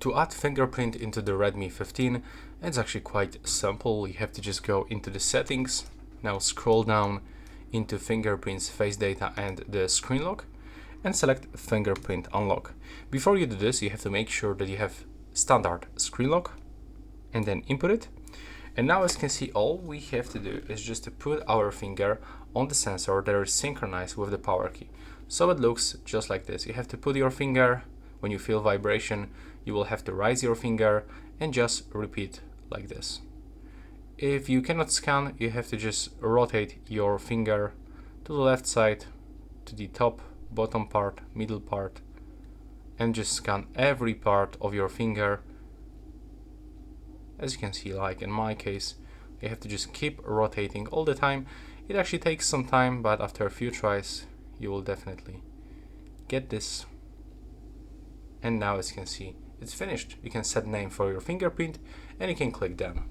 To add fingerprint into the Redmi 15, it's actually quite simple. You have to just go into the settings, now scroll down into fingerprints, face data and the screen lock, and select fingerprint unlock. Before you do this, you have to make sure that you have standard screen lock and then input it. And now, as you can see, all we have to do is just to put our finger on the sensor that is synchronized with the power key. So it looks just like this. You have to put your finger, when you feel vibration, you will have to raise your finger and just repeat like this. If you cannot scan, you have to just rotate your finger to the left side, to the top, bottom part, middle part, and just scan every part of your finger. As you can see, like in my case, you have to just keep rotating all the time. It actually takes some time, but after a few tries, you will definitely get this. And now, as you can see, it's finished. You can set name for your fingerprint and you can click done.